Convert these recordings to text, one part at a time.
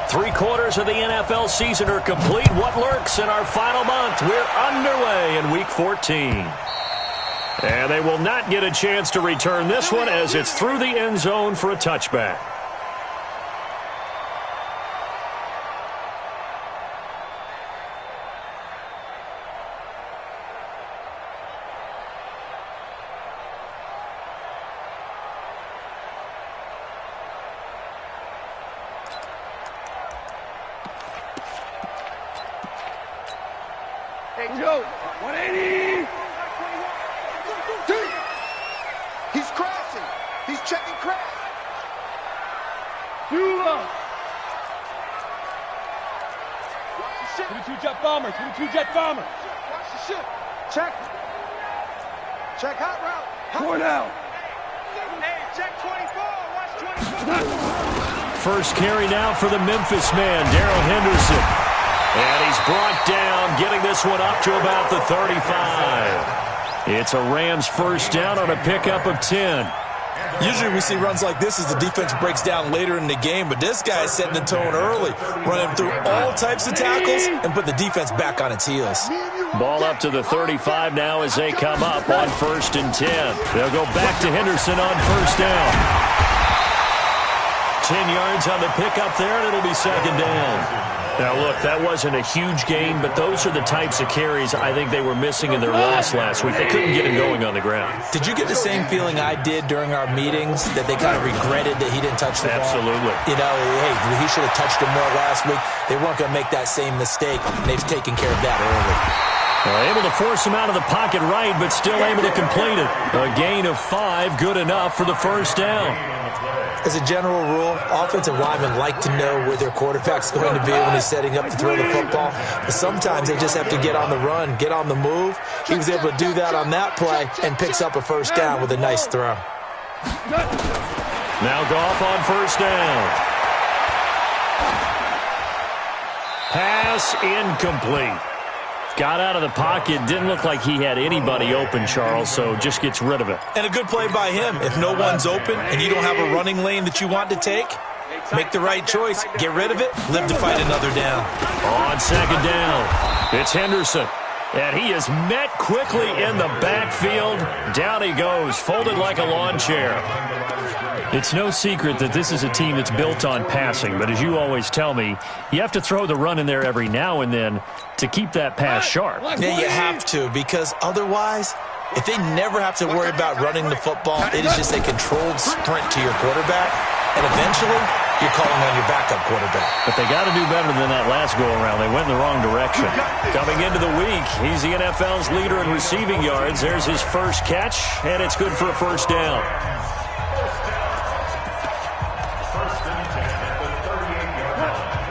3/4 of the NFL season are complete. What lurks in our final month? We're underway in Week 14. And they will not get a chance to return this one as it's through the end zone for a touchback. Hey, Joe, 180. He's crashing. He's checking crash. 22 jet bomber, 22 jet bomber. Watch the ship. Check. Check hot route. Four now. Hey, check 24. Watch 24. First carry now for the Memphis man, Darrell Henderson. And he's brought down, getting this one up to about the 35. It's a Rams first down on a pickup of 10. Usually we see runs like this as the defense breaks down later in the game, but this guy is setting the tone early, running through all types of tackles and put the defense back on its heels. Ball up to the 35 now as they come up on 1st and 10. They'll go back to Henderson on first down. 10 yards on the pickup there, and it'll be 2nd down. Now, look, that wasn't a huge gain, but those are the types of carries I think they were missing in their loss last week. They couldn't get him going on the ground. Did you get the same feeling I did during our meetings, that they kind of regretted that he didn't touch the ball? Absolutely. You know, hey, he should have touched it more last week. They weren't going to make that same mistake, and they've taken care of that early. Well, able to force him out of the pocket right, but still able to complete it. A gain of 5, good enough for the first down. As a general rule, offensive linemen like to know where their quarterback's going to be when he's setting up to throw the football. But sometimes they just have to get on the run, get on the move. He was able to do that on that play and picks up a first down with a nice throw. Now Goff on first down. Pass incomplete. Got out of the pocket. Didn't look like he had anybody open, Charles, so just gets rid of it. And a good play by him. If no one's open and you don't have a running lane that you want to take, make the right choice. Get rid of it. Live to fight another down. On 2nd down, it's Henderson. And he is met quickly in the backfield. Down he goes, folded like a lawn chair. It's no secret that this is a team that's built on passing, but as you always tell me, you have to throw the run in there every now and then to keep that pass sharp. Yeah, you have to, because otherwise, if they never have to worry about running the football, it is just a controlled sprint to your quarterback, and eventually, you're calling on your backup quarterback. But they got to do better than that last go-around. They went in the wrong direction. Coming into the week, he's the NFL's leader in receiving yards. There's his first catch, and it's good for a first down.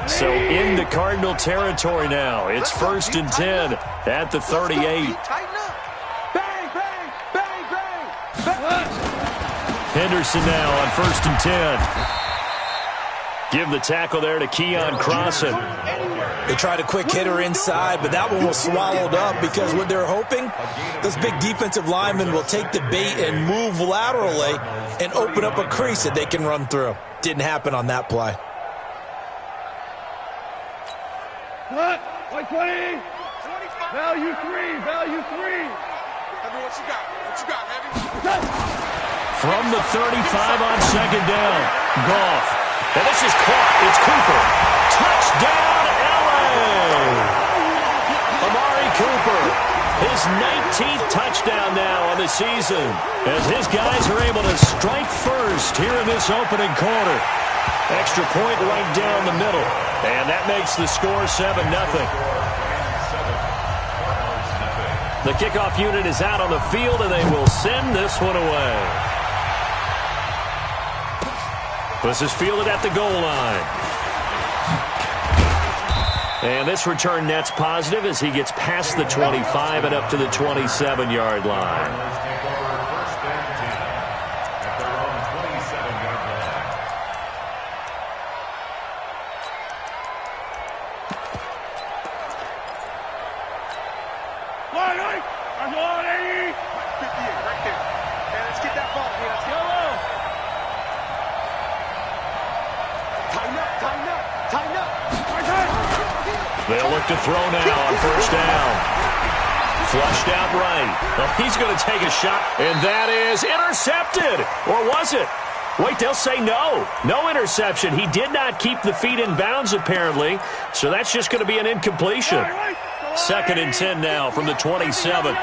So into Cardinal territory now. It's 1st and 10 at the 38. Bang, bang, bang, bang. Henderson now on 1st and 10. Give the tackle there to Keon Crossan. They tried a quick hitter inside, but that one was swallowed up because what they're hoping, those big defensive linemen will take the bait and move laterally and open up a crease that they can run through. Didn't happen on that play. What? 120. Value 3. Value 3. Heavy, what you got? What you got, Heavy? From the 35 on 2nd down. Goff. And this is caught. It's Cooper. Touchdown, L.A. Amari Cooper. His 19th touchdown now on the season as his guys are able to strike first here in this opening quarter. Extra point right down the middle. And that makes the score 7-0. The kickoff unit is out on the field, and they will send this one away. This is fielded at the goal line. And this return net's positive as he gets past the 25 and up to the 27-yard line. Tighten up. They'll look to throw now on first down. Flushed out right. Well, he's going to take a shot, and that is intercepted. Or was it? Wait, they'll say no. No interception. He did not keep the feet in bounds, apparently, so that's just going to be an incompletion. 2nd and 10 now from the 27.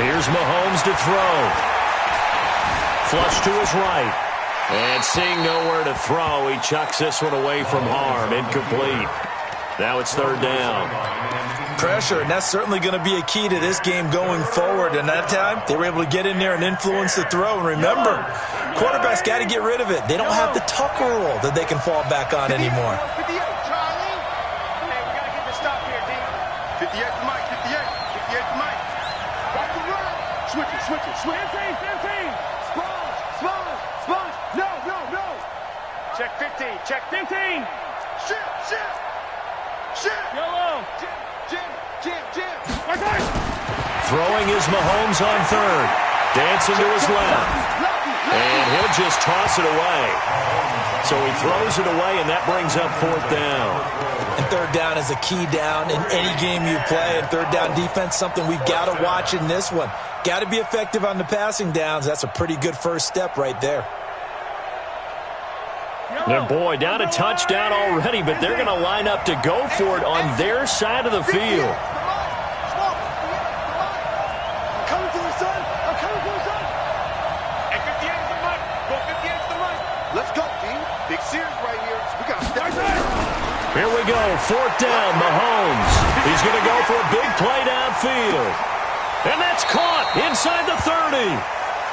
Here's Mahomes to throw. Flush to his right. And seeing nowhere to throw, he chucks this one away from harm. Incomplete. Now it's 3rd down. Pressure, and that's certainly going to be a key to this game going forward. And that time, they were able to get in there and influence the throw. And remember, quarterbacks got to get rid of it. They don't have the Tucker rule that they can fall back on anymore. 58, Charlie. Hey, we got to get the stop here, D. 58 to Mike, 58. 58 to Mike. Back to run. Switch it, switch it, switch it. 15. Sponge. No. Check 15. Check 15. Shit. Yellow. Jim. Throwing is Mahomes on 3rd. Dancing to his left. And he'll just toss it away. So he throws it away, and that brings up 4th down. And 3rd down is a key down in any game you play. And 3rd down defense, something we've got to watch in this one. Got to be effective on the passing downs. That's a pretty good first step right there. And boy, down a touchdown already, but they're going to line up to go for it on their side of the field. I'm coming to the sun. Hey, 58 is the mic. Go 58 is the mic. Let's go, team. Big series right here. We got to step right. Here we go. 4th down, Mahomes. He's going to go for a big play downfield. And that's caught inside the 30.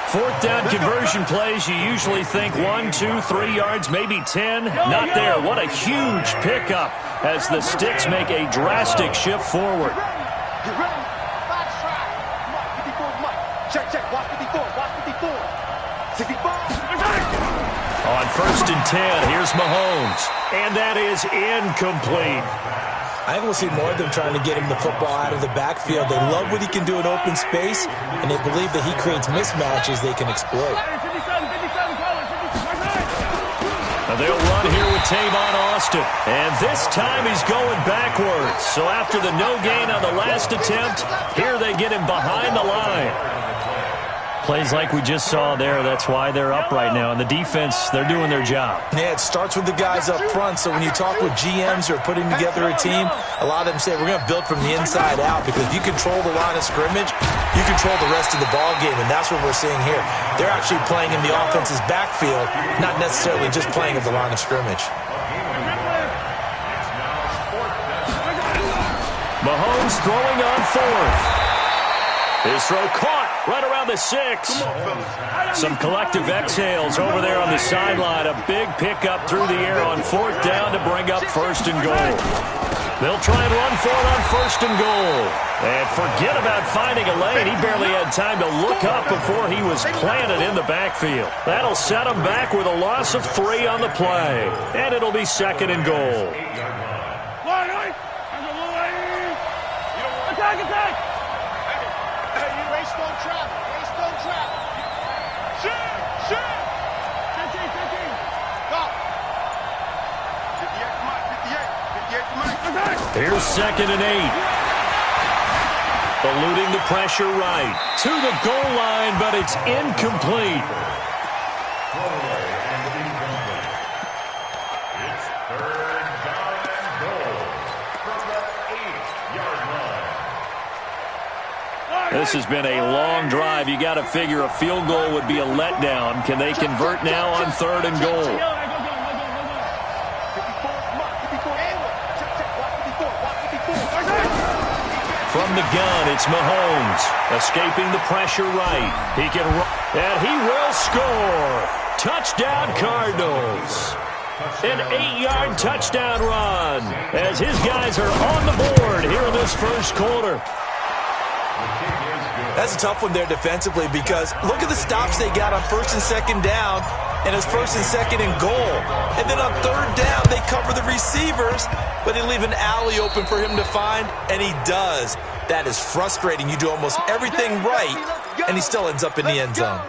4th down conversion plays, you usually think 1, 2, 3 yards, maybe 10. Not there. What a huge pickup as the Sticks make a drastic shift forward. Get ready. Box try. Mike, 54 Mike. Check. Watch 54. 64. On 1st and 10, here's Mahomes. And that is incomplete. I think we'll see more of them trying to get him the football out of the backfield. They love what he can do in open space, and they believe that he creates mismatches they can exploit. Now they'll run here with Tavon Austin. And this time he's going backwards. So after the no gain on the last attempt, here they get him behind the line. Plays like we just saw there, that's why they're up right now. And the defense, they're doing their job. Yeah, it starts with the guys up front. So when you talk with GMs who are putting together a team, a lot of them say we're going to build from the inside out, because if you control the line of scrimmage, you control the rest of the ball game, and that's what we're seeing here. They're actually playing in the offense's backfield, not necessarily just playing at the line of scrimmage. Mahomes throwing on 4th. His throw caught right around the 6. Some collective exhales over there on the sideline. A big pickup through the air on 4th down to bring up 1st and goal. They'll try and run for it on 1st and goal. And forget about finding a lane. He barely had time to look up before he was planted in the backfield. That'll set him back with a loss of 3 on the play. And it'll be 2nd and goal. Attack! Here's 2nd and 8. Eluding the pressure right. To the goal line, but it's incomplete. It's 3rd down and goal from the 8-yard line. This has been a long drive. You got to figure a field goal would be a letdown. Can they convert now on 3rd and goal? From the gun, it's Mahomes. Escaping the pressure right. He can run, and he will score. Touchdown, Cardinals. An 8-yard touchdown run as his guys are on the board here in this first quarter. That's a tough one there defensively, because look at the stops they got on 1st and 2nd down, and it's 1st and 2nd and goal. And then on 3rd down, they cover the receivers, but they leave an alley open for him to find, and he does. That is frustrating. You do almost everything right, and he still ends up in the end zone.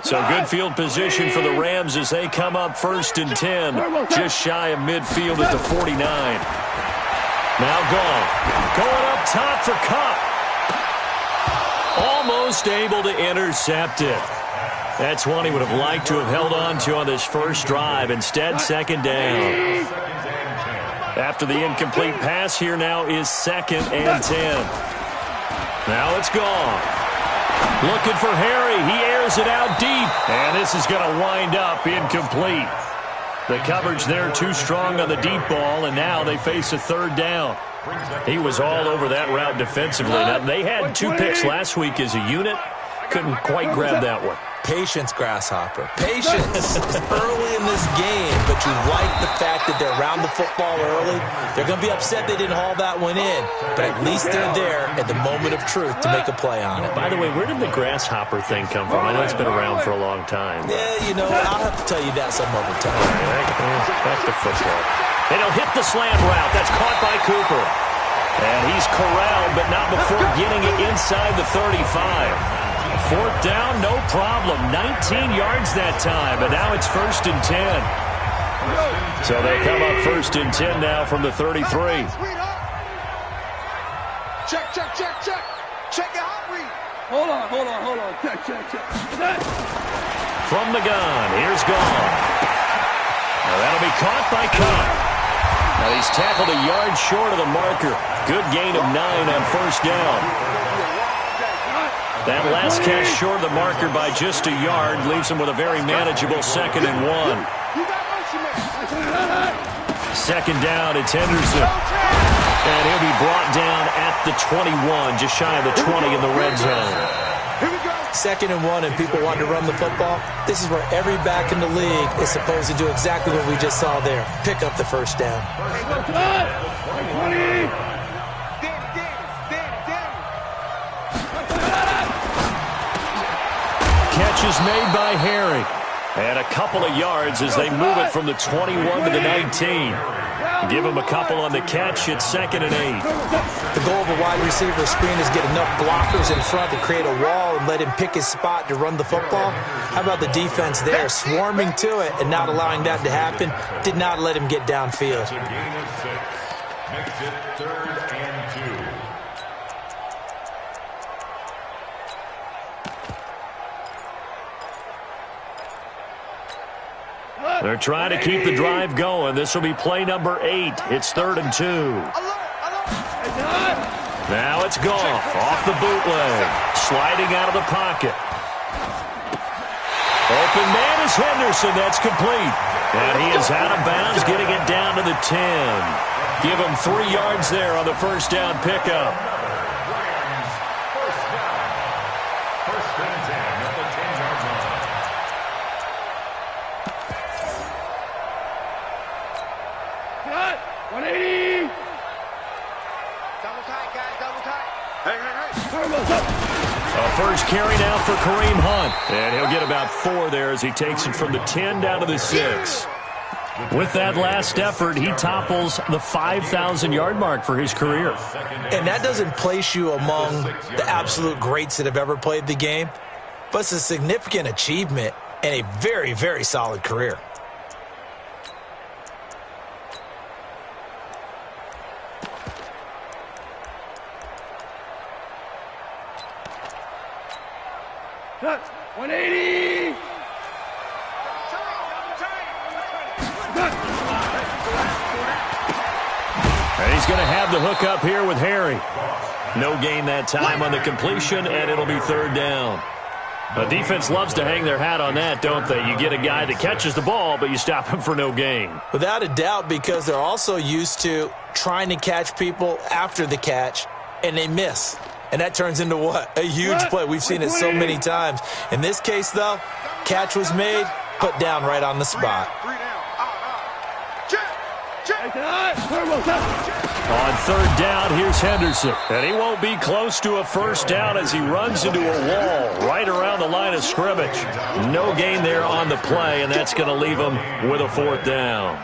So good field position for the Rams as they come up 1st and 10. Just shy of midfield at the 49. Now Goff. Going up top for Cup. Almost able to intercept it. That's one he would have liked to have held on to on this first drive. Instead, 2nd down. After the incomplete pass, here now is 2nd and 10. Now it's Goff. Looking for Harry. He airs it out deep. And this is going to wind up incomplete. The coverage there too strong on the deep ball, and now they face a 3rd down. He was all over that route defensively. Now, they had 2 picks last week as a unit. Couldn't quite grab that one. Patience, Grasshopper. Patience. It's early in this game, but you like the fact that they're around the football early. They're going to be upset they didn't haul that one in, but at least they're there at the moment of truth to make a play on it. By the way, where did the Grasshopper thing come from? I know it's been around for a long time. Yeah, you know, I'll have to tell you that some other time. Back to football. And he'll hit the slant route. That's caught by Cooper. And he's corralled, but not before getting it inside the 35. 4th down, no problem. 19 yards that time, and now it's 1st and 10. So they come up 1st and 10 now from the 33. Check, check, check, check. Check your hot read. Hold on. Check. From the gun, here's Goff. Now that'll be caught by Cup. Now he's tackled a yard short of the marker. Good gain of 9 on 1st down. That last catch short of the marker by just a yard leaves him with a very manageable 2nd and 1. 2nd down, it's Henderson. And he'll be brought down at the 21, just shy of the 20 in the red zone. 2nd and 1 and people want to run the football. This is where every back in the league is supposed to do exactly what we just saw there. Pick up the 1st down. Catch is made by Harry. And a couple of yards as they move it from the 21 to the 19. Give him a couple on the catch. It's 2nd and 8. The goal of a wide receiver screen is get enough blockers in front to create a wall and let him pick his spot to run the football. How about the defense there, swarming to it and not allowing that to happen? Did not let him get downfield. Makes it 3rd and 2. They're trying to keep the drive going. This will be play number 8. It's 3rd and 2. Now it's Goff off the bootleg. Sliding out of the pocket. Open man is Henderson. That's complete. And he is out of bounds, getting it down to the 10. Give him 3 yards there on the 1st down pickup. Rams, 1st down. 1st and 10 at the 10-yard line. Cut. 180. Double tight, guys, double tight. Hey. Turbos up. A first carry now for Kareem Hunt. And he'll get about 4 there as he takes it from the 10 down to the 6. With that last effort, he topples the 5,000-yard mark for his career. And that doesn't place you among the absolute greats that have ever played the game, but it's a significant achievement and a very, very solid career. Cut. 180. And he's going to have the hook up here with Harry. No gain that time on the completion, and it'll be 3rd down. The defense loves to hang their hat on that, don't they? You get a guy that catches the ball, but you stop him for no gain. Without a doubt, because they're also used to trying to catch people after the catch, and they miss. And that turns into what? A huge play. We've seen it so many times. In this case, though, catch was made, put down right on the spot. 3 down. Check. On 3rd down, here's Henderson. And he won't be close to a 1st down as he runs into a wall right around the line of scrimmage. No gain there on the play, and that's going to leave him with a 4th down.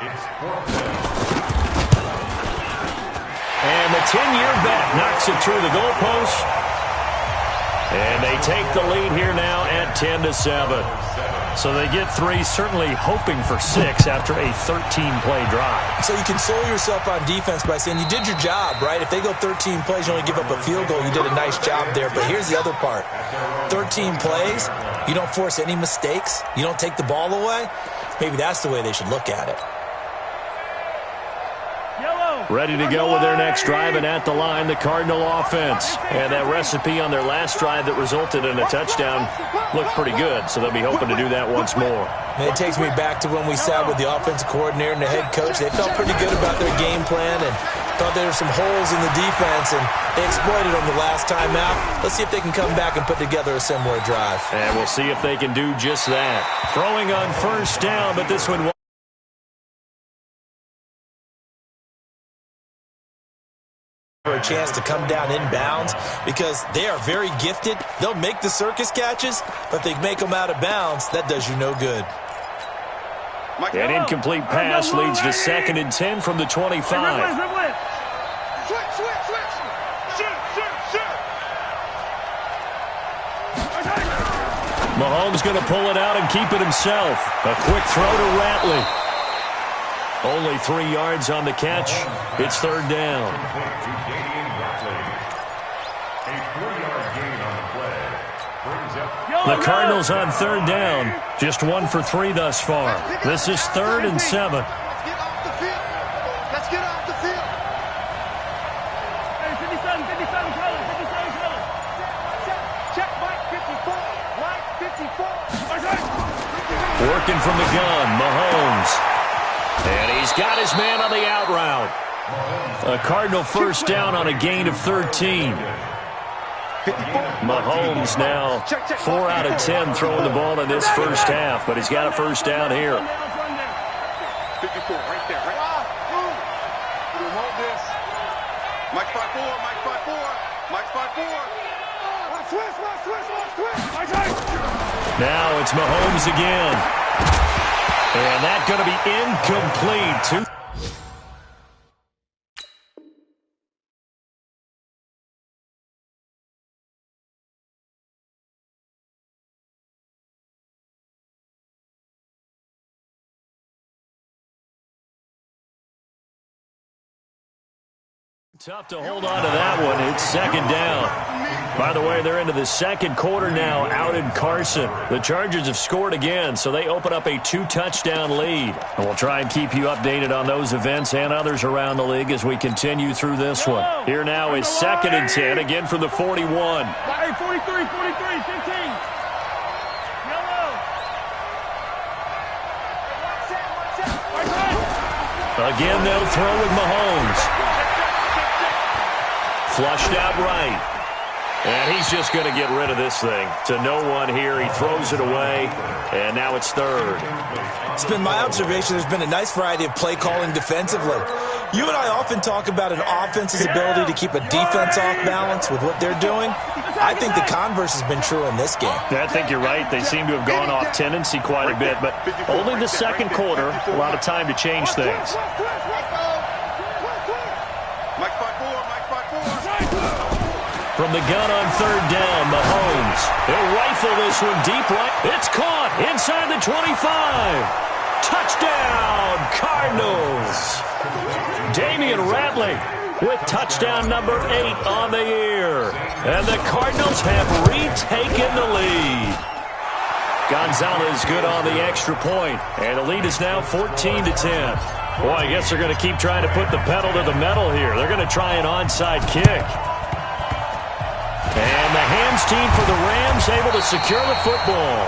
And the 10-year bet knocks it through the goalpost. And they take the lead here now at 10-7. So they get 3, certainly hoping for 6 after a 13-play drive. So you console yourself on defense by saying you did your job, right? If they go 13 plays, you only give up a field goal, you did a nice job there. But here's the other part. 13 plays, you don't force any mistakes, you don't take the ball away. Maybe that's the way they should look at it. Ready to go with their next drive, and at the line, the Cardinal offense. And that recipe on their last drive that resulted in a touchdown looked pretty good, so they'll be hoping to do that once more. And it takes me back to when we sat with the offensive coordinator and the head coach. They felt pretty good about their game plan and thought there were some holes in the defense, and they exploited them the last time out. Let's see if they can come back and put together a similar drive. And we'll see if they can do just that. Throwing on first down, but this one for a chance to come down inbounds because they are very gifted. They'll make the circus catches, but if they make them out of bounds, that does you no good. An incomplete pass leads to 2nd and 10 from the 25. Mahomes going to pull it out and keep it himself. A quick throw to Ratley. Only 3 yards on the catch. It's 3rd down. The Cardinals on 3rd down. Just 1 for 3 thus far. This is 3rd and 7. Let's get off the field. Hey, 57, color. Check Mike 54. Mike 54. Working from the gun, Mahomes. And he's got his man on the out route. A Cardinal first down on a gain of 13. Mahomes now 4 out of 10 throwing the ball in this first half, but he's got a first down here. 54, right there, right? We hold this. Mike 5-4, Mike 5-4, Mike 5-4. Watch twist. Now it's Mahomes again. And that's going to be incomplete. Tough to hold on to that one. It's 2nd down. By the way, they're into the 2nd quarter now out in Carson. The Chargers have scored again, so they open up a 2-touchdown lead. And we'll try and keep you updated on those events and others around the league as we continue through this one. Here now is 2nd and 10, again from the 41. Hey, 43, 15. Again, they'll throw with Mahomes. Flushed out right. And he's just going to get rid of this thing. To no one here. He throws it away. And now it's 3rd. It's been my observation there's been a nice variety of play calling defensively. You and I often talk about an offense's ability to keep a defense off balance with what they're doing. I think the converse has been true in this game. I think you're right. They seem to have gone off tendency quite a bit, but only the 2nd quarter. A lot of time to change things. Mike 5-4, Mike 5-4. From the gun on 3rd down, Mahomes. He'll rifle this one deep right. It's caught inside the 25. Touchdown, Cardinals. Damian Ratley with touchdown number 8 on the year. And the Cardinals have retaken the lead. Gonzalez good on the extra point, and the lead is now 14-10. Boy, I guess they're going to keep trying to put the pedal to the metal here. They're going to try an onside kick. And the hands team for the Rams able to secure the football.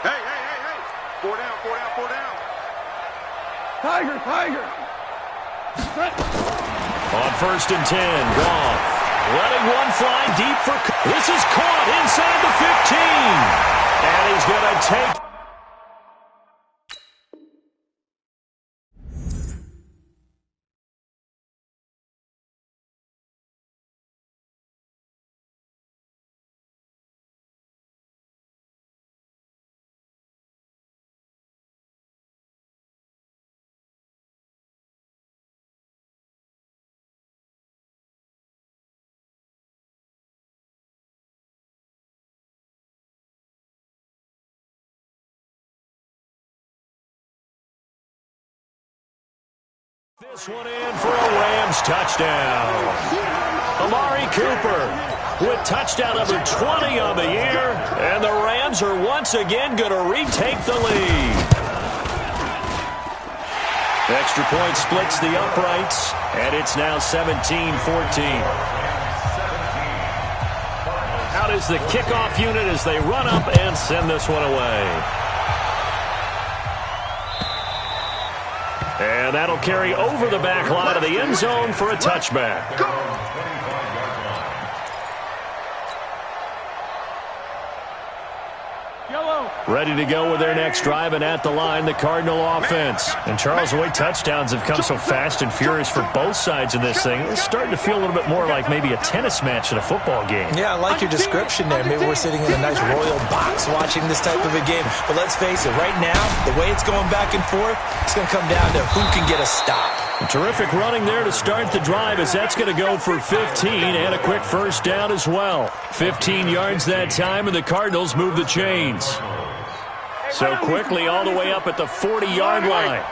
Hey. 4 down. Tiger. On 1st and 10, Goff. Letting one fly deep for... This is caught inside the 15. And he's going to take... This one in for a Rams touchdown. Amari Cooper with touchdown number 20 on the year, and the Rams are once again going to retake the lead. Extra point splits the uprights, and it's now 17-14. Out is the kickoff unit as they run up and send this one away. And that'll carry over the back line of the end zone for a touchback. Ready to go with their next drive, and at the line, the Cardinal offense. And Charles, the way touchdowns have come so fast and furious for both sides in this thing, it's starting to feel a little bit more like maybe a tennis match at a football game. Yeah, I like your description there. Maybe we're sitting in a nice royal box watching this type of a game. But let's face it, right now, the way it's going back and forth, it's going to come down to who can get a stop. Terrific running there to start the drive, as that's going to go for 15 and a quick first down as well. 15 yards that time, and the Cardinals move the chains. So quickly all the way up at the 40-yard line.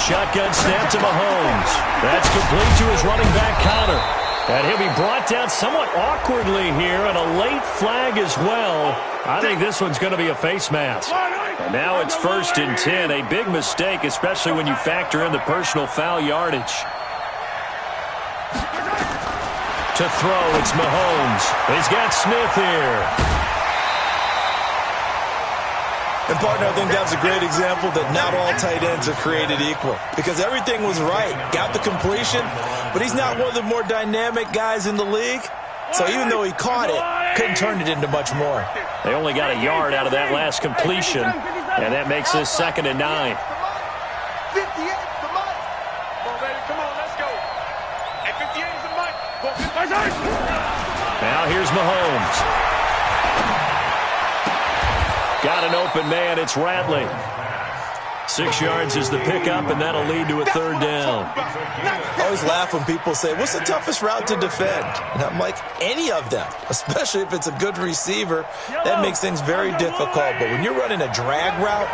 Shotgun snap to Mahomes. That's complete to his running back, Connor. And he'll be brought down somewhat awkwardly here, and a late flag as well. I think this one's going to be a face mask. And now it's 1st and 10. A big mistake, especially when you factor in the personal foul yardage. To throw, it's Mahomes. He's got Smith here. And, partner, I think that's a great example that not all tight ends are created equal. Because everything was right. Got the completion, but he's not one of the more dynamic guys in the league. So even though he caught it, couldn't turn it into much more. They only got a yard out of that last completion, and that makes this 2nd and 9. 58, come on. Come on, baby, come on, let's go. At 58 is the mic. Now here's Mahomes. Got an open man, it's Radley. 6 yards is the pickup, and that'll lead to a 3rd down. I always laugh when people say, what's the toughest route to defend? And I'm like, any of them, especially if it's a good receiver. That makes things very difficult. But when you're running a drag route,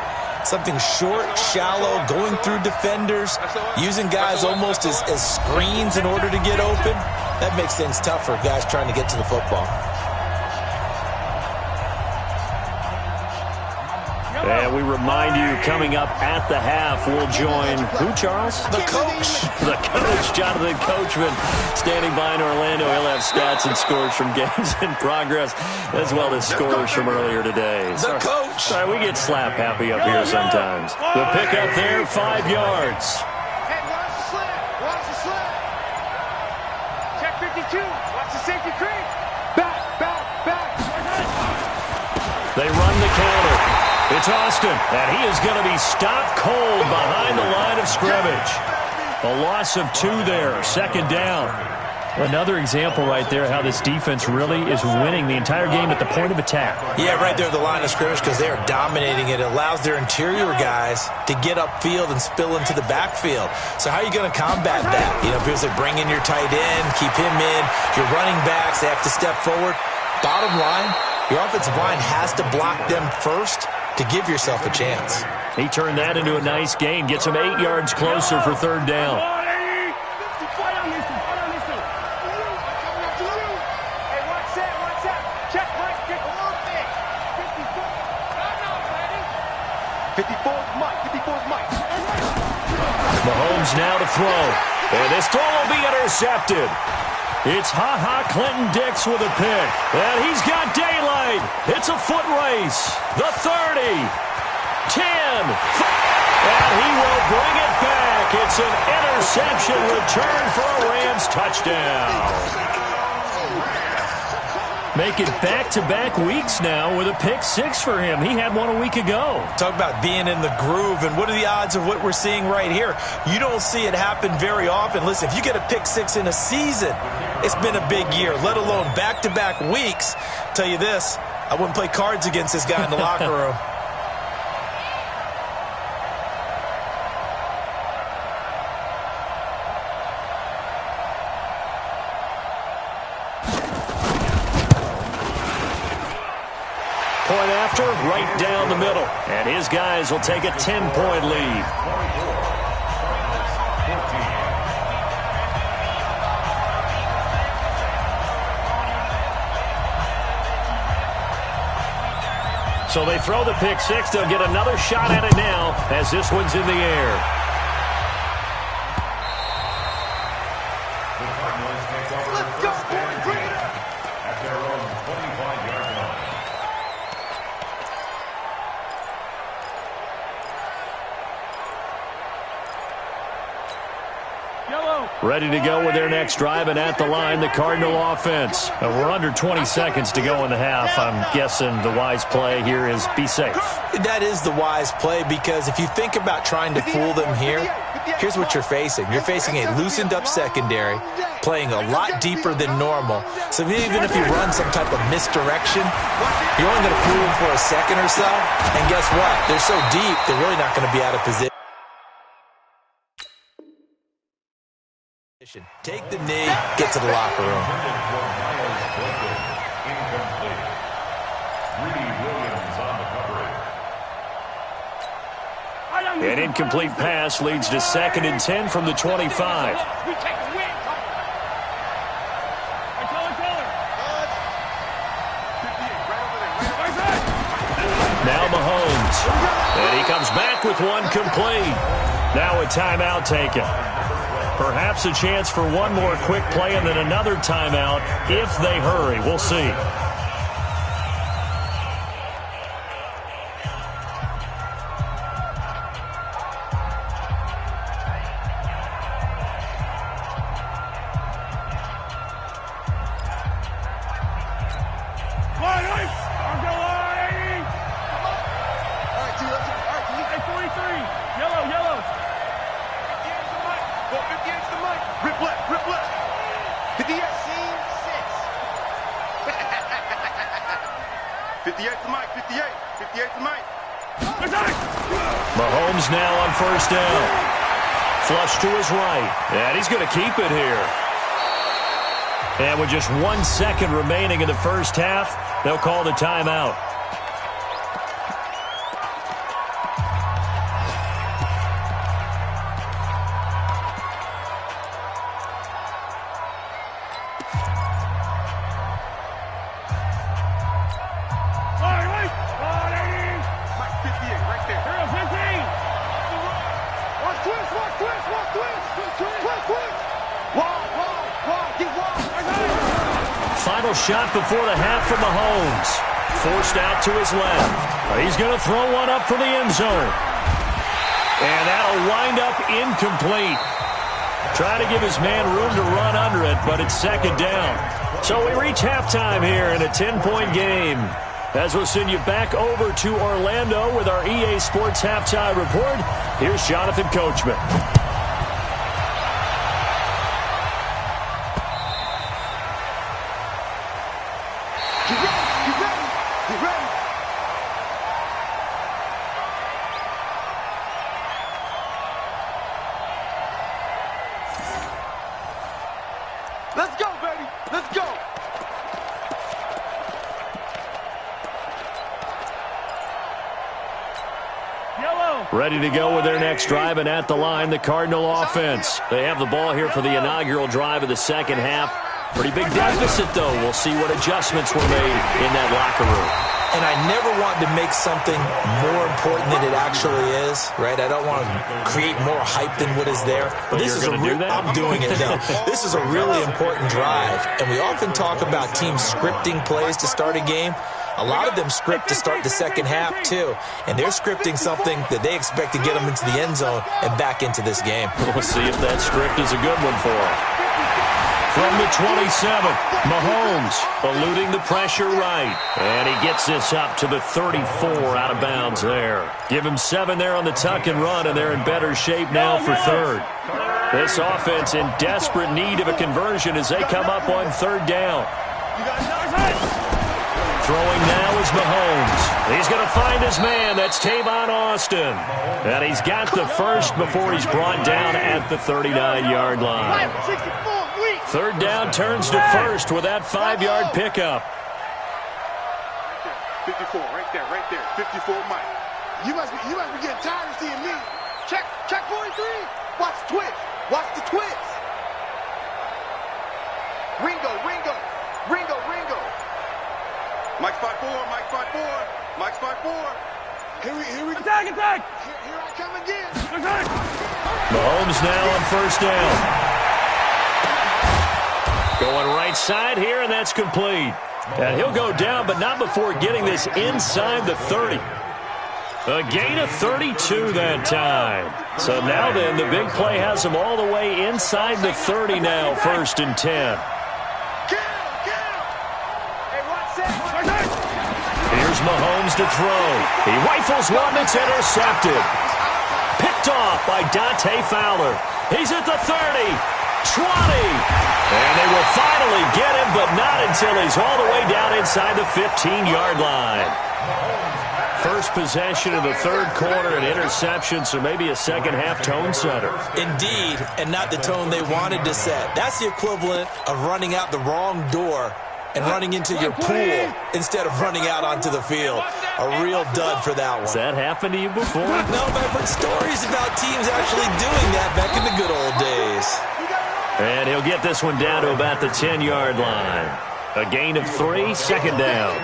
something short, shallow, going through defenders, using guys almost as screens in order to get open, that makes things tough for guys trying to get to the football. And we remind you, coming up at the half, we'll join who, Charles? The coach. The coach, Jonathan Coachman, standing by in Orlando. He'll have stats and scores from games in progress, as well as scores from earlier today. The coach. Sorry, we get slap happy up here sometimes. The pickup there, 5 yards. Hey, watch the slant. Watch the slant. Check 52. Watch the safety creep. Back. They run the counter. It's Austin, and he is going to be stopped cold behind the line of scrimmage. A loss of 2 there, 2nd down. Another example right there how this defense really is winning the entire game at the point of attack. Yeah, right there at the line of scrimmage, because they are dominating it. It allows their interior guys to get upfield and spill into the backfield. So how are you going to combat that? You know, because they bring in your tight end, keep him in. Your running backs, they have to step forward. Bottom line, your offensive line has to block them first to give yourself a chance. He turned that into a nice gain. Gets him 8 yards closer for 3rd down. Mahomes now to throw. And this throw will be intercepted. It's Clinton-Dix with a pick. And he's got daylight. It's a foot race. The 30. 10. And he will bring it back. It's an interception return for a Rams touchdown. Make it back-to-back weeks now with a pick 6 for him. He had one a week ago. Talk about being in the groove, and what are the odds of what we're seeing right here? You don't see it happen very often. Listen, if you get a pick 6 in a season, it's been a big year, let alone back-to-back weeks. I'll tell you this, I wouldn't play cards against this guy in the locker room. point after, right down the middle. And his guys will take a 10-point lead. So they throw the pick six. They'll get another shot at it now as this one's in the air. Let's go, boys. Bring it up. At their own 25-yard line. Ready to go with their next drive, and at the line, the Cardinal offense. We're under 20 seconds to go in the half. I'm guessing the wise play here is be safe. That is the wise play, because if you think about trying to fool them here, here's what you're facing. You're facing a loosened up secondary, playing a lot deeper than normal. So even if you run some type of misdirection, you're only going to fool them for a second or so. And guess what? They're so deep, they're really not going to be out of position. Take the knee, get to the locker room. An incomplete pass leads to 2nd and 10 from the 25. We take the win. Now Mahomes. And he comes back with one complete. Now a timeout taken. Perhaps a chance for one more quick play and then another timeout if they hurry. We'll see. Mahomes now on first down. Flush to his right. And he's going to keep it here. And with just 1 second remaining in the first half, they'll call the timeout. Final shot before the half from Mahomes. Forced out to his left. He's going to throw one up for the end zone. And that'll wind up incomplete. Try to give his man room to run under it, but it's 2nd down. So we reach halftime here in a 10-point game. As we'll send you back over to Orlando with our EA Sports Halftime Report, here's Jonathan Coachman. Let's go, baby. Let's go. Ready to go with their next drive, and at the line, the Cardinal offense. They have the ball here for the inaugural drive of the second half. Pretty big deficit, though. We'll see what adjustments were made in that locker room. And I never want to make something more important than it actually is, right? I don't want to create more hype than what is there. But this is I'm doing it now. This is a really important drive. And we often talk about teams scripting plays to start a game. A lot of them script to start the second half, too. And they're scripting something that they expect to get them into the end zone and back into this game. We'll see if that script is a good one for them. From the 27, Mahomes eluding the pressure right. And he gets this up to the 34 out of bounds there. Give him 7 there on the tuck and run, and they're in better shape now for 3rd. This offense in desperate need of a conversion as they come up on 3rd down. Throwing now is Mahomes. He's going to find his man. That's Tavon Austin. And he's got the first before he's brought down at the 39-yard line. 3rd down turns to 1st with that 5-yard pickup. 54, right there, 54, Mike. You must be getting tired of seeing me. Check 43. Watch the twist. Watch the twist. Ringo. Mike spot 4. Here we Attack! Here I come again. Attack! Mahomes now on first down. Going right side here, and that's complete. And he'll go down, but not before getting this inside the 30. A gain of 32 that time. So now then, the big play has him all the way inside the 30 now, 1st and 10. Here's Mahomes to throw. He rifles one that's intercepted. Picked off by Dante Fowler. He's at the 30, 20. And they will finally get him, but not until he's all the way down inside the 15-yard line. First possession of the third quarter, an interception, so maybe a second-half tone setter. Indeed, and not the tone they wanted to set. That's the equivalent of running out the wrong door and running into your pool instead of running out onto the field. A real dud for that one. Has that happened to you before? No, but I've heard stories about teams actually doing that back in the good old days. And he'll get this one down to about the 10-yard line. A gain of 3, second down.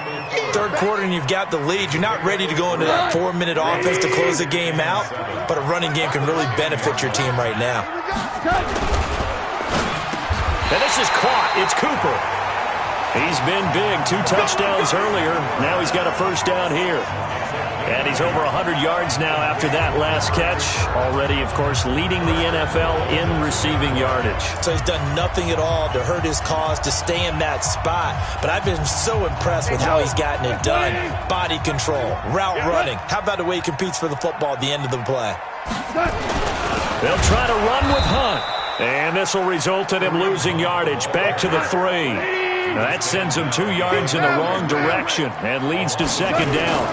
Third quarter and you've got the lead. You're not ready to go into that 4-minute offense to close the game out, but a running game can really benefit your team right now. And this is caught. It's Cooper. He's been big. 2 touchdowns earlier. Now he's got a first down here. And he's over 100 yards now after that last catch. Already, of course, leading the NFL in receiving yardage. So he's done nothing at all to hurt his cause, to stay in that spot. But I've been so impressed with how he's gotten it done. Body control, route running. How about the way he competes for the football at the end of the play? They'll try to run with Hunt. And this will result in him losing yardage. Back to the 3. That sends him 2 yards in the wrong direction and leads to second down.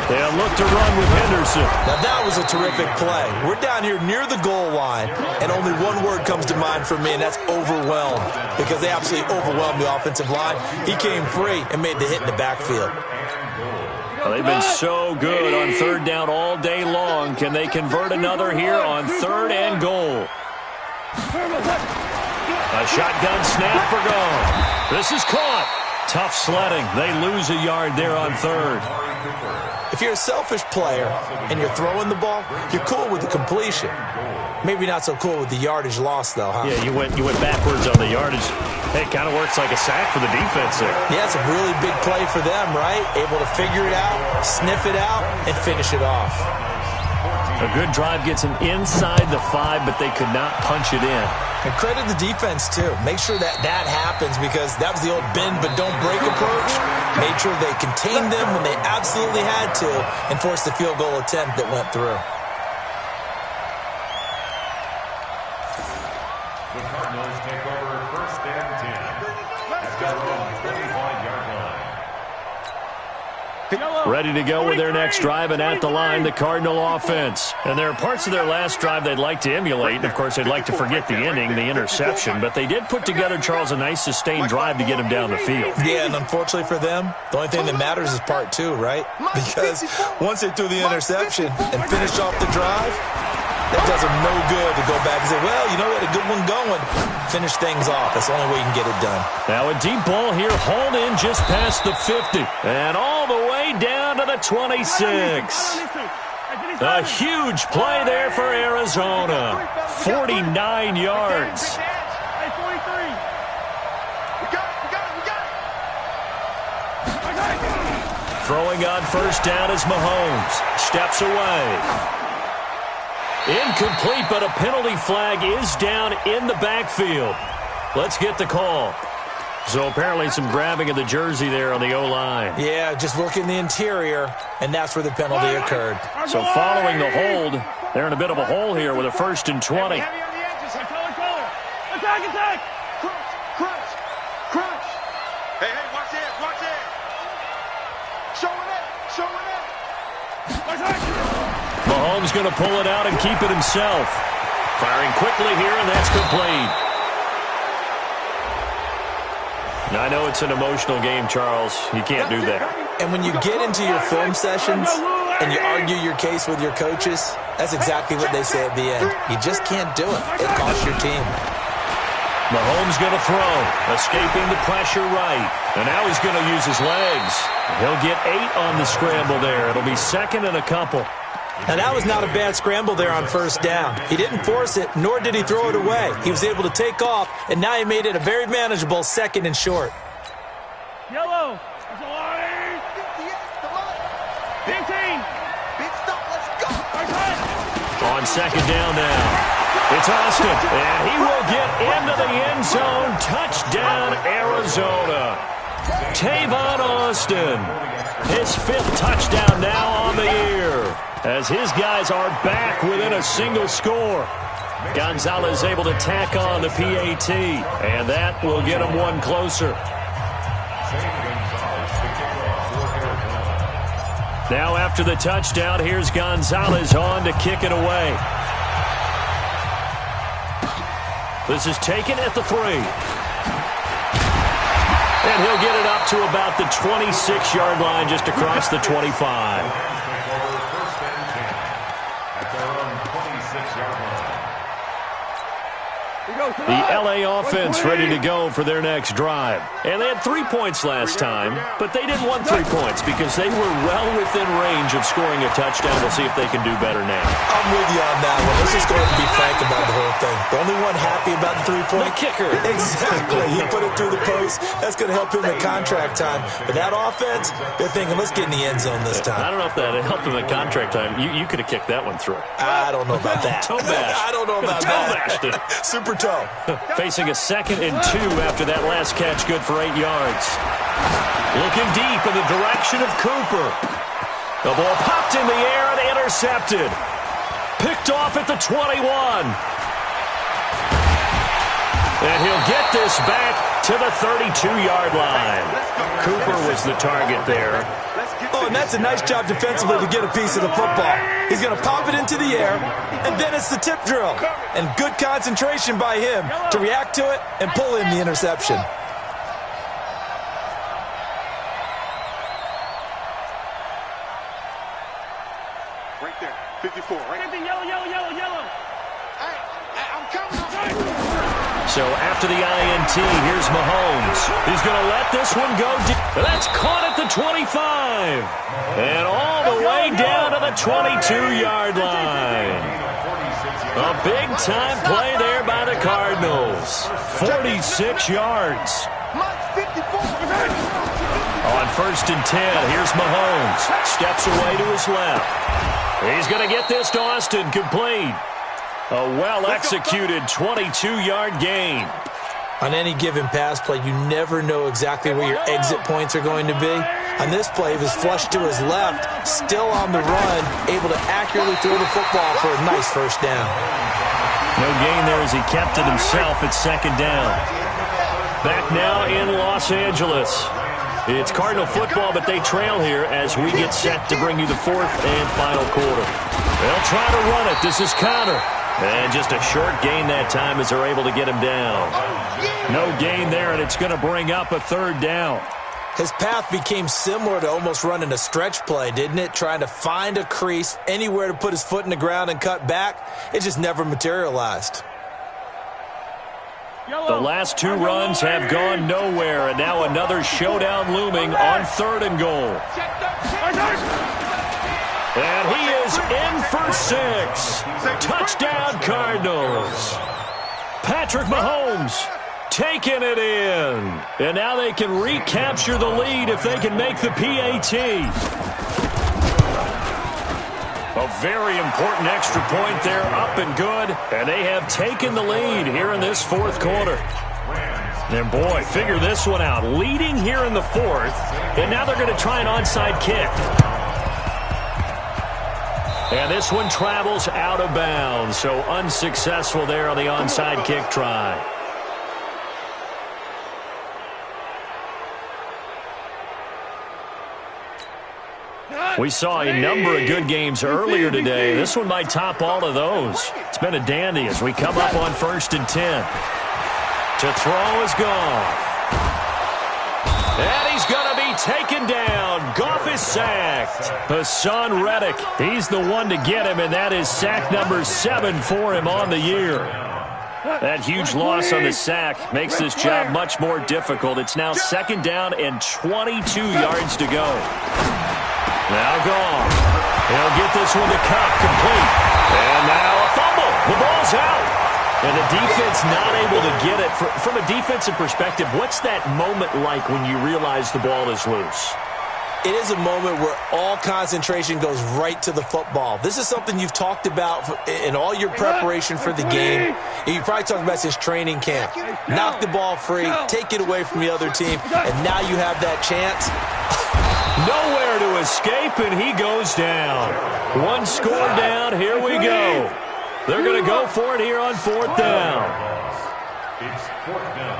They'll look to run with Henderson. Now that was a terrific play. We're down here near the goal line, and only one word comes to mind for me, and that's overwhelmed, because they absolutely overwhelmed the offensive line. He came free and made the hit in the backfield. Well, they've been so good on third down all day long. Can they convert another here on 3rd and goal? A shotgun snap for gone. This is caught. Tough sledding. They lose a yard there on 3rd. If you're a selfish player and you're throwing the ball, you're cool with the completion. Maybe not so cool with the yardage loss, though, huh? Yeah, you went backwards on the yardage. Hey, it kind of works like a sack for the defense there. Yeah, it's a really big play for them, right? Able to figure it out, sniff it out, and finish it off. A good drive gets them inside the 5, but they could not punch it in. And credit the defense, too. Make sure that happens, because that was the old bend but don't break approach. Made sure they contained them when they absolutely had to and forced the field goal attempt that went through. The Cardinals take over 1st and 10. At their own 25-yard line. Ready to go with their next drive, and at the line, the Cardinal offense. And there are parts of their last drive they'd like to emulate. And, of course, they'd like to forget the ending, the interception. But they did put together, Charles, a nice sustained drive to get him down the field. Yeah, and unfortunately for them, the only thing that matters is part 2, right? Because once they threw the interception and finished off the drive, that does them no good to go back and say, well, you know, we had a good one going. Finish things off. That's the only way you can get it done. Now a deep ball here, hauled in just past the 50. And all the way down to the 26. A huge play there for Arizona. 49 yards. Throwing on first down is Mahomes. Steps away. Incomplete, but a penalty flag is down in the backfield. Let's get the call. So apparently some grabbing of the jersey there on the O-line. Yeah, just look in the interior, and that's where the penalty occurred. So following the hold, they're in a bit of a hole here with a 1st and 20. Attack, attack! Crunch! Hey, watch that! Show it up! Mahomes going to pull it out and keep it himself. Firing quickly here, and that's complete. Now, I know it's an emotional game, Charles. You can't do that. And when you get into your film sessions and you argue your case with your coaches, that's exactly what they say at the end. You just can't do it. It costs your team. Mahomes going to throw, escaping the pressure right. And now he's going to use his legs. He'll get 8 on the scramble there. It'll be second and a couple. Now, that was not a bad scramble there on first down. He didn't force it, nor did he throw it away. He was able to take off, and now he made it a very manageable second and short. Yellow. Big team. Big stop. Let's go. On second down now. It's Austin, and he will get into the end zone. Touchdown, Arizona. Tavon Austin, his 5th touchdown now on the year, as his guys are back within a single score. Gonzalez able to tack on the PAT, and that will get him one closer. Now after the touchdown, here's Gonzalez on to kick it away. This is taken at the 3. And he'll get it up to about the 26-yard line, just across the 25. The LA offense ready to go for their next drive. And they had 3 points last time, but they didn't want 3 points because they were well within range of scoring a touchdown. We'll see if they can do better now. I'm with you on that one. Let's just go ahead and be frank about the whole thing. The only one happy about the 3-point? The kicker. Exactly. He put it through the post. That's going to help him in contract time. But that offense, they're thinking, let's get in the end zone this time. I don't know if that helped him in contract time. You could have kicked that one through. I don't know about that. Toe bash. I don't know about Toe that. bashed it. Super toe. Facing a 2nd and 2 after that last catch, good for 8 yards. Looking deep in the direction of Cooper. The ball popped in the air and intercepted. Picked off at the 21. And he'll get this back to the 32-yard line. Cooper was the target there. Oh, and that's a nice job defensively to get a piece of the football. He's going to pop it into the air, and then it's the tip drill. And good concentration by him to react to it and pull in the interception. Right there. 54. Right. Yellow. Hey, I'm coming. So after the INT, here's Mahomes. He's going to let this one go deep. That's caught at the 25. And all the way down to the 22-yard line. A big-time play there by the Cardinals. 46 yards. On 1st and 10, here's Mahomes. Steps away to his left. He's going to get this to Austin, complete. A well-executed 22-yard gain. On any given pass play, you never know exactly where your exit points are going to be. On this play, he was flushed to his left, still on the run, able to accurately throw the football for a nice first down. No gain there as he kept it himself at 2nd down. Back now in Los Angeles. It's Cardinal football, but they trail here as we get set to bring you the 4th and final quarter. They'll try to run it. This is Conner. And just a short gain that time as they're able to get him down. No gain there, and it's going to bring up a 3rd down. His path became similar to almost running a stretch play, didn't it? Trying to find a crease, anywhere to put his foot in the ground and cut back. It just never materialized. The last 2 runs have gone nowhere, and now another showdown looming on 3rd and goal. And he is in for 6. Touchdown, Cardinals. Patrick Mahomes taking it in. And now they can recapture the lead if they can make the PAT. A very important extra point there, up and good. And they have taken the lead here in this 4th quarter. And boy, figure this one out. Leading here in the 4th, and now they're going to try an onside kick. And this one travels out of bounds, so unsuccessful there on the onside kick try. We saw a number of good games earlier today. This one might top all of those. It's been a dandy as we come up on 1st and 10. To throw is Goff. And he's going to be taken down. Goff is sacked. Hassan Reddick, he's the one to get him, and that is sack number 7 for him on the year. That huge loss on the sack makes this job much more difficult. It's now 2nd down and 22 yards to go. Now Goff. He'll get this one to Cup, complete. And now a fumble. The ball's out. And the defense not able to get it. From a defensive perspective, what's that moment like when you realize the ball is loose? It is a moment where all concentration goes right to the football. This is something you've talked about in all your preparation for the game. And you probably talked about since training camp. Knock the ball free, take it away from the other team, and now you have that chance. Nowhere to escape, and he goes down. One score down, here we go. They're going to go for it here on 4th down. It's 4th down.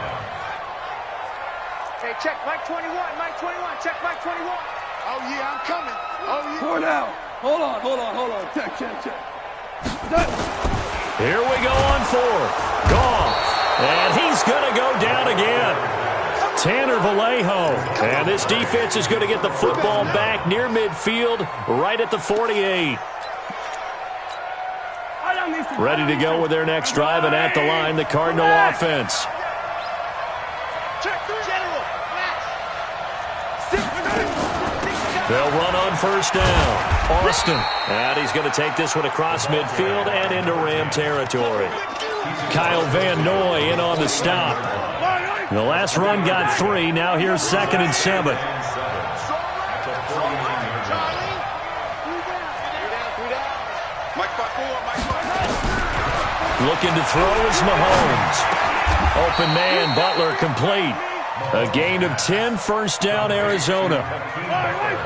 Hey, check Mike 21, Mike 21, check Mike 21. Oh, yeah, I'm coming. Oh, yeah. 4 down. Hold on. Check. Here we go on 4th. Goff. And he's going to go down again. Tanner Vallejo. And this defense is going to get the football back near midfield, right at the 48. Ready to go with their next drive, and at the line, the Cardinal offense. They'll run on 1st down. Austin. And he's going to take this one across midfield and into Ram territory. Kyle Van Noy in on the stop. The last run got 3. Now here's 2nd and 7. Looking to throw is Mahomes. Open man, Butler complete. A gain of 10, 1st down, Arizona.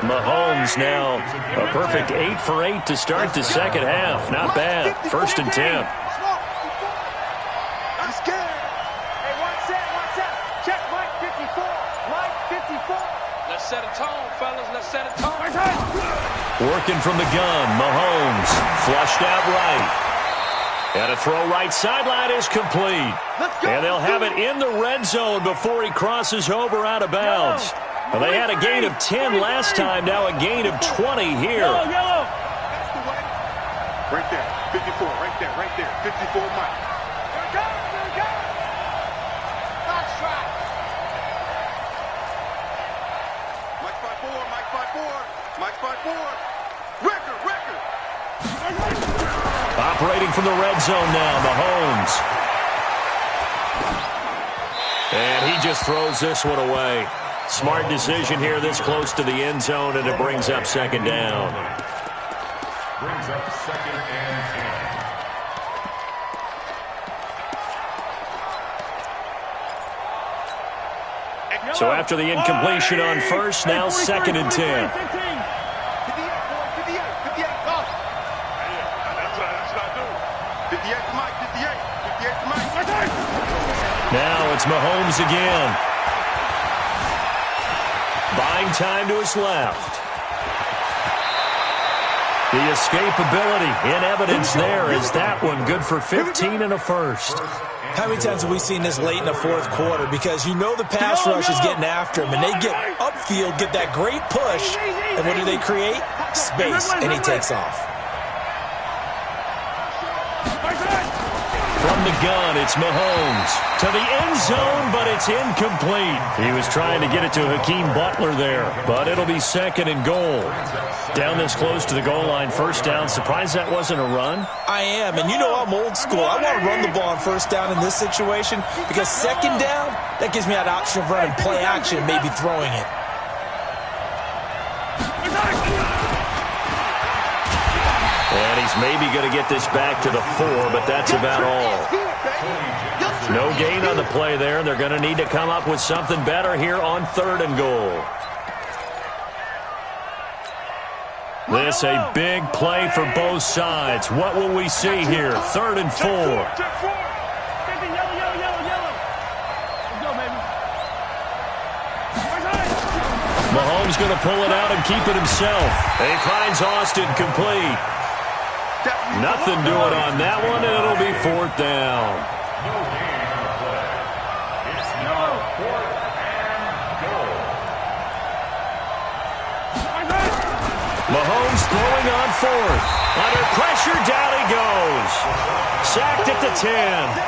Mahomes now a perfect 8 for 8 to start the 2nd half. Not bad. 1st and 10. I'm scared. Hey, one set. Check Mike 54. Mike 54. Let's set a tone, fellas. Let's set a tone. Working from the gun, Mahomes flushed out right. And a throw right sideline is complete. And they'll have it in the red zone before he crosses over out of bounds. Well, they had a gain of 10 last time, now a gain of 20 here. Yellow. Right there, 54, right there, 54 Mike. Here we go. Box try. Mike 54. Record. Operating from the red zone now, Mahomes. And he just throws this one away. Smart decision here this close to the end zone, and it brings up 2nd down. Brings up 2nd and 10. So after the incompletion on 1st, now 2nd and 10. 58 to Mike. Now it's Mahomes again. Buying time to his left. The escapability in evidence there is that one good for 15 and a 1st. How many times have we seen this late in the 4th quarter? Because you know the pass rush is getting after him, and they get upfield, get that great push, and what do they create? Space, and he takes off. From the gun, it's Mahomes. To the end zone, but it's incomplete. He was trying to get it to Hakeem Butler there, but it'll be 2nd and goal. Down this close to the goal line, 1st down. Surprised that wasn't a run? I am, and you know I'm old school. I want to run the ball on 1st down in this situation because 2nd down, that gives me that option of running play action, maybe throwing it. And he's maybe going to get this back to the 4, but that's about all. No gain on the play there. They're going to need to come up with something better here on 3rd and goal. This a big play for both sides. What will we see here? 3rd and 4. Yellow. Let's go, baby. Mahomes going to pull it out and keep it himself. He finds Austin complete. Nothing doing on that one, and it'll be 4th down. No gain on the play. It's now 4th and goal. Mahomes throwing on fourth. Under pressure, down he goes. Sacked at the 10.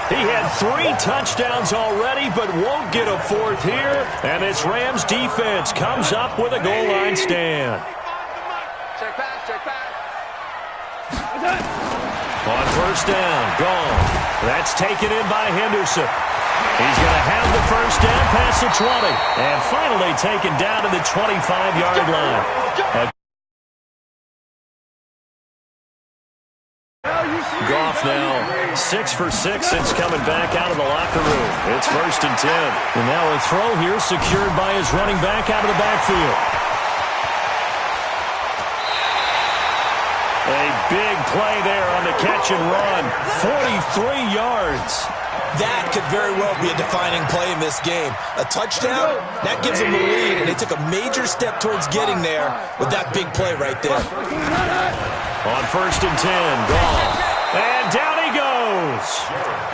He had 3 touchdowns already, but won't get a fourth here. And this Rams defense comes up with a goal line stand. Check pass, check pass. On first down, gone. That's taken in by Henderson. He's going to have the first down past the 20. And finally taken down to the 25-yard line. Goff now 6 for 6 since coming back out of the locker room. It's first and 10. And now a throw here secured by his running back out of the backfield. A big play there on the catch and run. 43 yards. That could very well be a defining play in this game. A touchdown, that gives them the lead, and they took a major step towards getting there with that big play right there. On first and 10, Goff. And down he goes.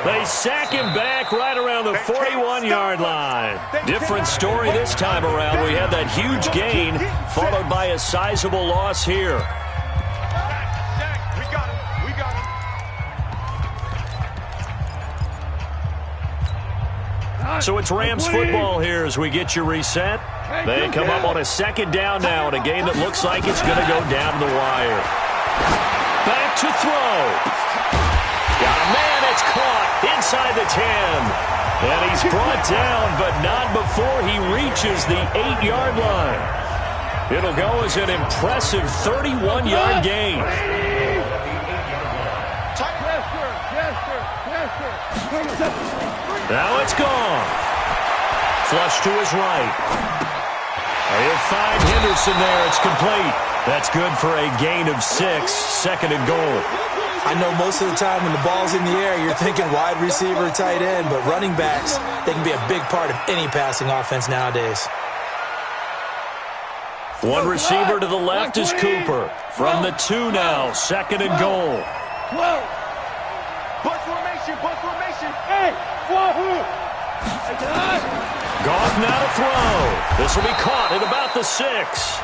They sack him back right around the 41-yard line. Different story this time around. We had that huge gain followed by a sizable loss here. We got him. We got him. So it's Rams football here as we get you reset. They come up on a second down now in a game that looks like it's going to go down to the wire. Back to throw. Got a man, it's caught inside the 10. And he's brought down, but not before he reaches the 8-yard line. It'll go as an impressive 31-yard gain. Now it's gone. Flush to his right. He'll find Henderson there. It's complete. That's good for a gain of 6, second and goal. I know most of the time when the ball's in the air, you're thinking wide receiver, tight end, but running backs, they can be a big part of any passing offense nowadays. One receiver to the left is Cooper. From the 2 now, second and goal. Bunch formation, bunch formation. Hey, wahoo! Goff now to throw. This will be caught at about the 6.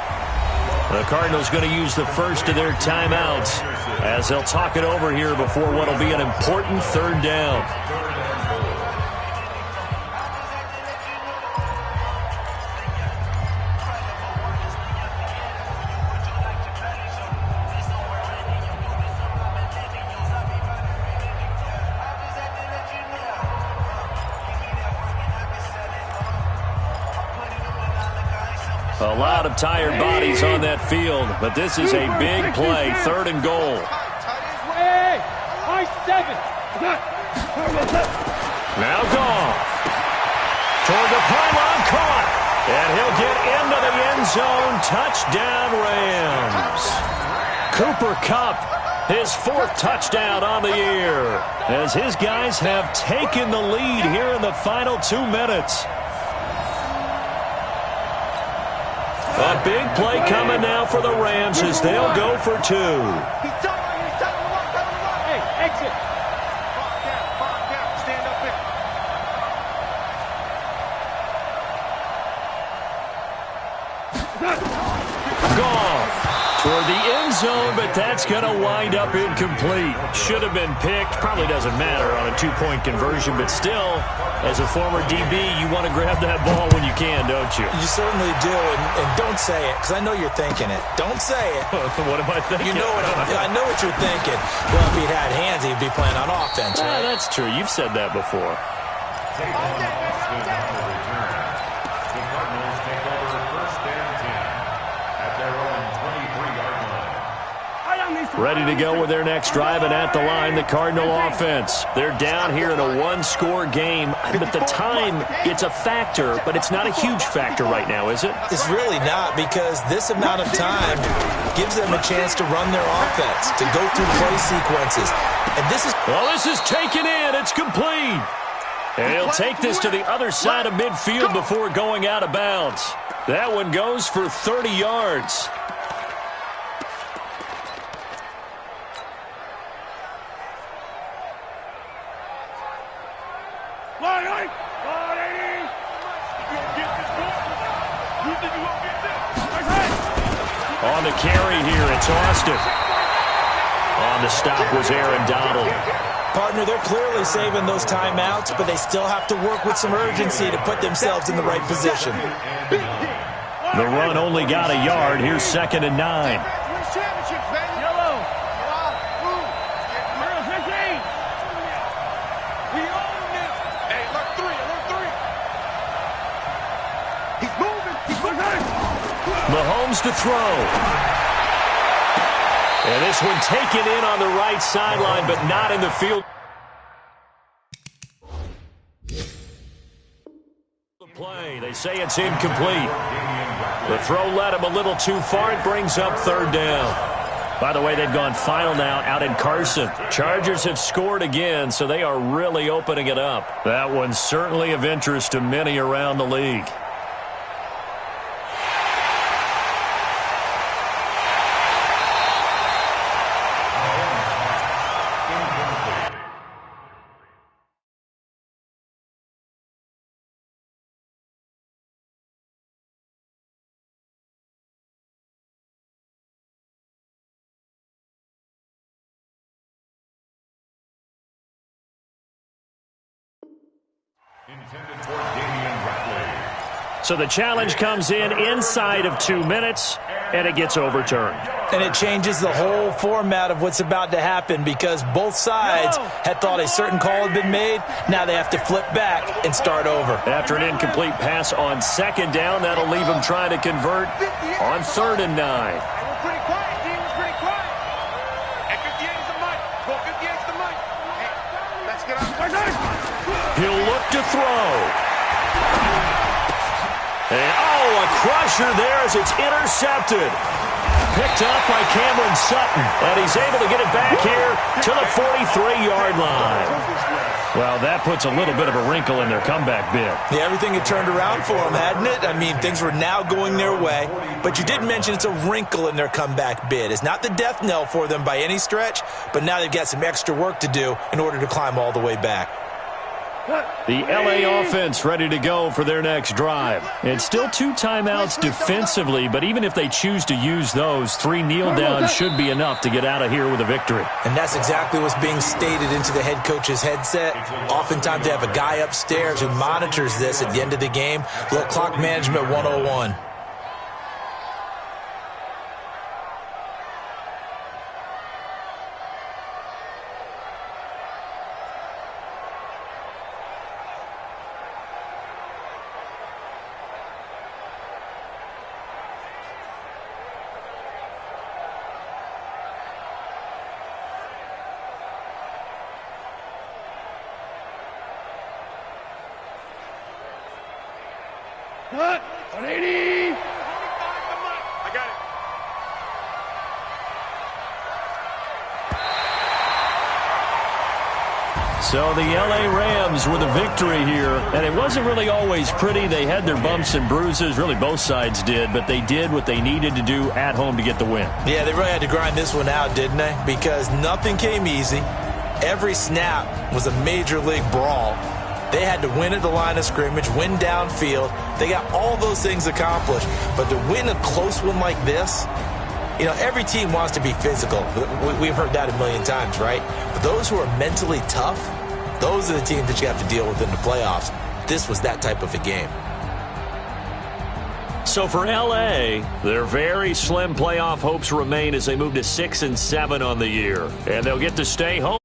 The Cardinals going to use the first of their timeouts as they'll talk it over here before what will be an important third down. A lot of tired bodies on that field, but this is a big play, third and goal. Now Goff. Toward the pylon, caught. And he'll get into the end zone. Touchdown, Rams. Cooper Kupp, his 4th touchdown on the year, as his guys have taken the lead here in the final 2 minutes. A big play coming now for the Rams as they'll go for 2. Hey, exit. Calm down, stand up there. Goff toward the end zone, but that's going to wind up incomplete. Should have been picked. Probably doesn't matter on a 2-point conversion, but still, as a former DB, you want to grab that ball when you can, don't you? You certainly do, and don't say it, because I know you're thinking it. Don't say it. What am I thinking? You know I know what you're thinking. Well, if he'd had hands, he'd be playing on offense, right? That's true. You've said that before. The Cardinals take over first and 10 at their own 23-yard line. Ready to go with their next drive, and at the line, the Cardinal offense. They're down here in a 1-score game, but the time, it's a factor, but it's not a huge factor right now, is it? It's really not, because this amount of time gives them a chance to run their offense, to go through play sequences. And this is... Well, this is taken in. It's complete. And he'll take this to the other side of midfield before going out of bounds. That one goes for 30 yards. On the carry here, it's Austin. On the stop was Aaron Donald. Partner, they're clearly saving those timeouts, but they still have to work with some urgency to put themselves in the right position. The run only got a yard. Here's 2nd and 9. Yellow. Number 15. We own it. Hey, look 3, look 3. He's moving. He's moving. Mahomes to throw. And this one taken in on the right sideline, but not in the field. The play, they say it's incomplete. The throw led him a little too far. It brings up 3rd down. By the way, they've gone final now out in Carson. Chargers have scored again, so they are really opening it up. That one's certainly of interest to many around the league. So the challenge comes in inside of 2 minutes, and it gets overturned. And it changes the whole format of what's about to happen because both sides had thought a certain call had been made. Now they have to flip back and start over. After an incomplete pass on 2nd down, that'll leave them trying to convert on 3rd and 9. We're pretty quiet, D. We're pretty quiet. At 58 is the mic. Well, 58 is the mic. Hey, let's get out. He'll look to throw. And, a crusher there as it's intercepted. Picked up by Cameron Sutton. And he's able to get it back here to the 43-yard line. Well, that puts a little bit of a wrinkle in their comeback bid. Yeah, everything had turned around for them, hadn't it? I mean, things were now going their way. But you did mention it's a wrinkle in their comeback bid. It's not the death knell for them by any stretch, but now they've got some extra work to do in order to climb all the way back. The LA offense ready to go for their next drive. It's still 2 timeouts defensively, but even if they choose to use those, 3 kneel downs should be enough to get out of here with a victory. And that's exactly what's being stated into the head coach's headset. Oftentimes they have a guy upstairs who monitors this at the end of the game. Little clock management 101. Cut. 180. I got it. So the LA Rams with a victory here, and it wasn't really always pretty. They had their bumps and bruises, really both sides did, but they did what they needed to do at home to get the win. Yeah, they really had to grind this one out, didn't they? Because nothing came easy. Every snap was a major league brawl. They had to win at the line of scrimmage, win downfield. They got all those things accomplished. But to win a close one like this, you know, every team wants to be physical. We've heard that a million times, right? But those who are mentally tough, those are the teams that you have to deal with in the playoffs. This was that type of a game. So for LA, their very slim playoff hopes remain as they move to 6-7 on the year. And they'll get to stay home.